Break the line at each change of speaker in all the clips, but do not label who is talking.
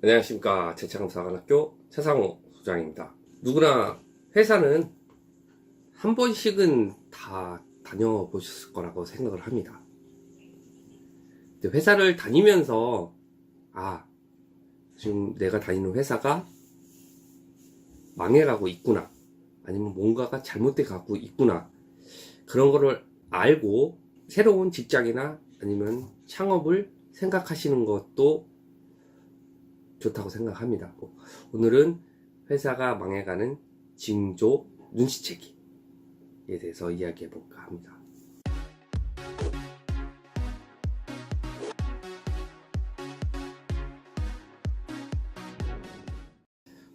안녕하십니까. 재창사관학교 최상호 소장입니다. 누구나 회사는 한 번씩은 다 다녀보셨을 거라고 생각을 합니다. 근데 회사를 다니면서 지금 내가 다니는 회사가 망해가고 있구나, 아니면 뭔가가 잘못돼 가고 있구나, 그런 거를 알고 새로운 직장이나 아니면 창업을 생각하시는 것도 좋다고 생각합니다. 오늘은 회사가 망해가는 징조 눈치채기에 대해서 이야기해 볼까 합니다.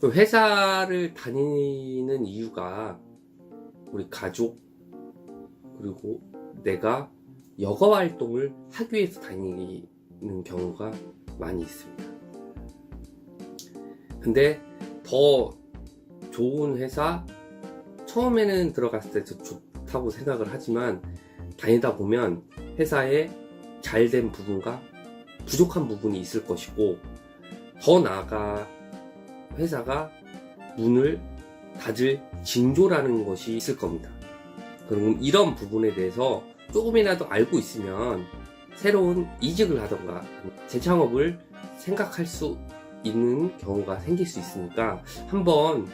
회사를 다니는 이유가 우리 가족, 그리고 내가 여가 활동을 하기 위해서 다니는 경우가 많이 있습니다. 근데 더 좋은 회사, 처음에는 들어갔을 때 좋다고 생각을 하지만 다니다 보면 회사에 잘된 부분과 부족한 부분이 있을 것이고, 더 나아가 회사가 문을 닫을 징조라는 것이 있을 겁니다. 그럼 이런 부분에 대해서 조금이라도 알고 있으면 새로운 이직을 하던가 재창업을 생각할 수 있는 경우가 생길 수 있으니까, 한번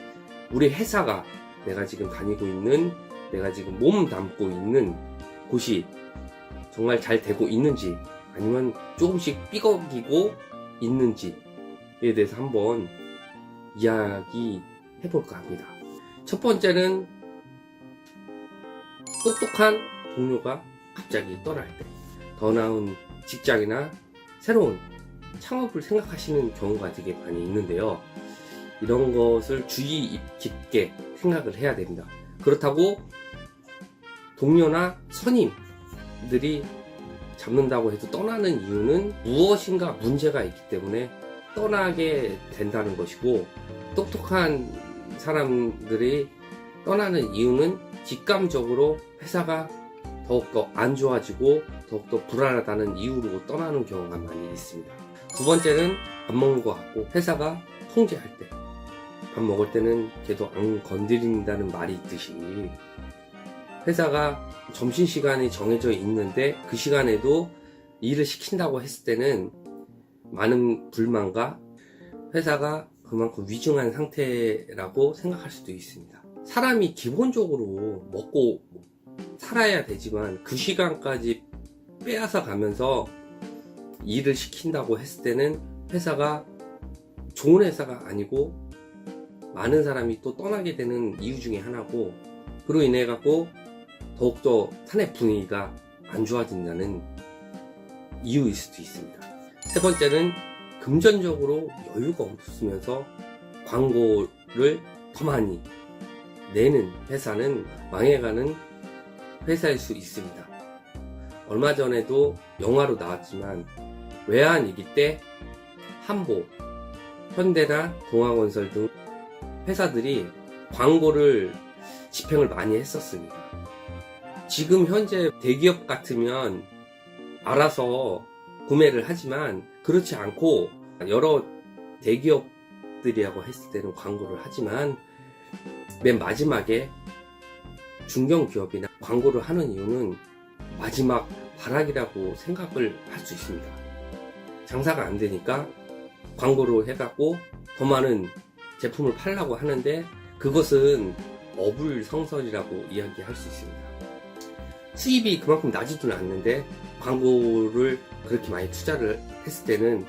우리 회사가, 내가 지금 다니고 있는, 내가 지금 몸 담고 있는 곳이 정말 잘 되고 있는지, 아니면 조금씩 삐걱이고 있는지에 대해서 한번 이야기해 볼까 합니다. 첫 번째는 똑똑한 동료가 갑자기 떠날 때, 더 나은 직장이나 새로운 창업을 생각하시는 경우가 되게 많이 있는데요. 이런 것을 주의 깊게 생각을 해야 됩니다. 그렇다고 동료나 선임들이 잡는다고 해도 떠나는 이유는 무엇인가 문제가 있기 때문에 떠나게 된다는 것이고, 똑똑한 사람들이 떠나는 이유는 직감적으로 회사가 더욱더 안 좋아지고 더욱더 불안하다는 이유로 떠나는 경우가 많이 있습니다. 두 번째는 밥 먹는 것 같고, 회사가 통제할 때, 밥 먹을 때는 걔도 안 건드린다는 말이 있듯이, 회사가 점심시간이 정해져 있는데 그 시간에도 일을 시킨다고 했을 때는 많은 불만과 회사가 그만큼 위중한 상태라고 생각할 수도 있습니다. 사람이 기본적으로 먹고 살아야 되지만 그 시간까지 빼앗아 가면서 일을 시킨다고 했을 때는 회사가 좋은 회사가 아니고 많은 사람이 또 떠나게 되는 이유 중에 하나고, 그로 인해 갖고 더욱더 사내 분위기가 안 좋아진다는 이유일 수도 있습니다. 세 번째는 금전적으로 여유가 없으면서 광고를 더 많이 내는 회사는 망해가는 회사일 수 있습니다. 얼마 전에도 영화로 나왔지만 외환위기 때 한보, 현대나 동아건설 등 회사들이 광고를 집행을 많이 했었습니다. 지금 현재 대기업 같으면 알아서 구매를 하지만, 그렇지 않고 여러 대기업들이라고 했을 때는 광고를 하지만 맨 마지막에 중견기업이나 광고를 하는 이유는 마지막 발악이라고 생각을 할 수 있습니다. 장사가 안 되니까 광고를 해갖고 더 많은 제품을 팔려고 하는데, 그것은 어불성설이라고 이야기할 수 있습니다. 수입이 그만큼 나지도 않는데 광고를 그렇게 많이 투자를 했을 때는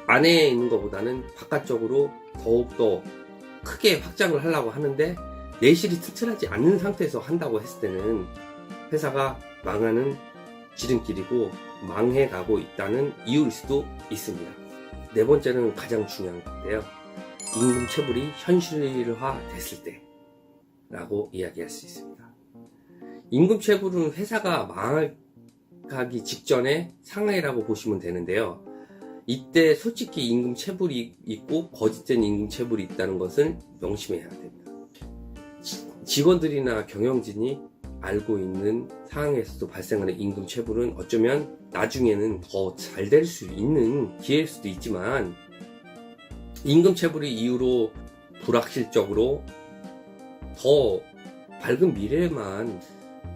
안에 있는 것보다는 바깥쪽으로 더욱더 크게 확장을 하려고 하는데, 내실이 튼튼하지 않는 상태에서 한다고 했을 때는 회사가 망하는 지름길이고 망해가고 있다는 이유일 수도 있습니다. 네 번째는 가장 중요한 건데요. 임금 체불이 현실화 됐을 때 라고 이야기할 수 있습니다. 임금 체불은 회사가 망하기 직전의 상황이라고 보시면 되는데요. 이때 솔직히 임금 체불이 있고 거짓된 임금 체불이 있다는 것을 명심해야 됩니다. 직원들이나 경영진이 알고 있는 상황에서도 발생하는 임금 체불은 어쩌면 나중에는 더 잘 될 수 있는 기회일 수도 있지만, 임금 체불의 이유로 불확실적으로 더 밝은 미래만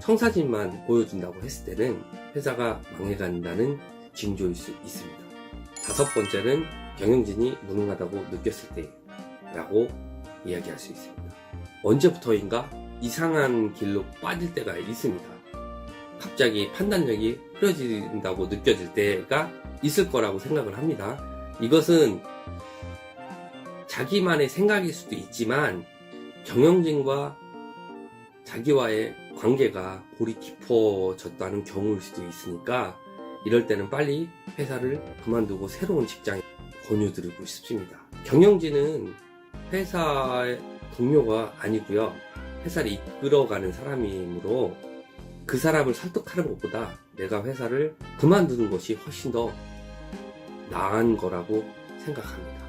청사진만 보여준다고 했을 때는 회사가 망해간다는 징조일 수 있습니다. 다섯 번째는 경영진이 무능하다고 느꼈을 때라고 이야기할 수 있습니다. 언제부터인가 이상한 길로 빠질 때가 있습니다. 갑자기 판단력이 흐려진다고 느껴질 때가 있을 거라고 생각을 합니다. 이것은 자기만의 생각일 수도 있지만 경영진과 자기와의 관계가 골이 깊어졌다는 경우일 수도 있으니까, 이럴 때는 빨리 회사를 그만두고 새로운 직장에 권유드리고 싶습니다. 경영진은 회사의 동료가 아니고요, 회사를 이끌어가는 사람이므로 그 사람을 설득하는 것보다 내가 회사를 그만두는 것이 훨씬 더 나은 거라고 생각합니다.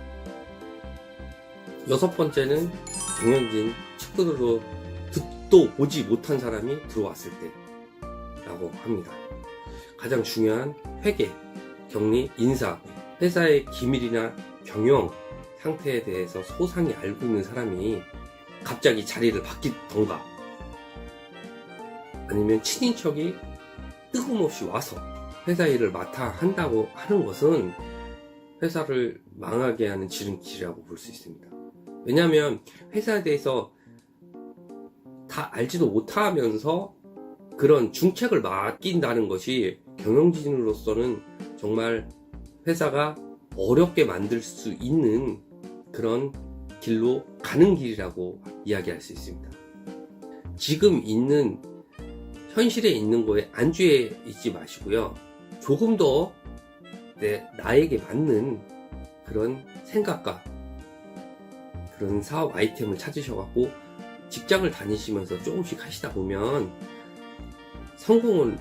여섯 번째는 경영진 측근으로 듣도 보지 못한 사람이 들어왔을 때라고 합니다. 가장 중요한 회계, 격리, 인사, 회사의 기밀이나 경영 상태에 대해서 소상히 알고 있는 사람이 갑자기 자리를 바뀌던가, 아니면 친인척이 뜬금없이 와서 회사 일을 맡아 한다고 하는 것은 회사를 망하게 하는 지름길이라고 볼 수 있습니다. 왜냐하면 회사에 대해서 다 알지도 못하면서 그런 중책을 맡긴다는 것이 경영진으로서는 정말 회사가 어렵게 만들 수 있는 그런 길로 가는 길이라고 이야기할 수 있습니다. 지금 있는 현실에 있는 거에 안주해 있지 마시고요, 조금 더 나에게 맞는 그런 생각과 그런 사업 아이템을 찾으셔갖고 직장을 다니시면서 조금씩 하시다 보면 성공을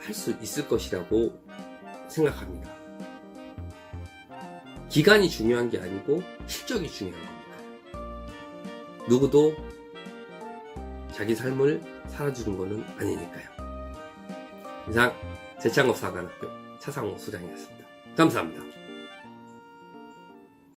할 수 있을 것이라고 생각합니다. 기간이 중요한 게 아니고 실적이 중요한 겁니다. 누구도 자기 삶을 살아주는 것은 아니니까요. 이상 제창업사관학교 차상호 소장이었습니다. 감사합니다.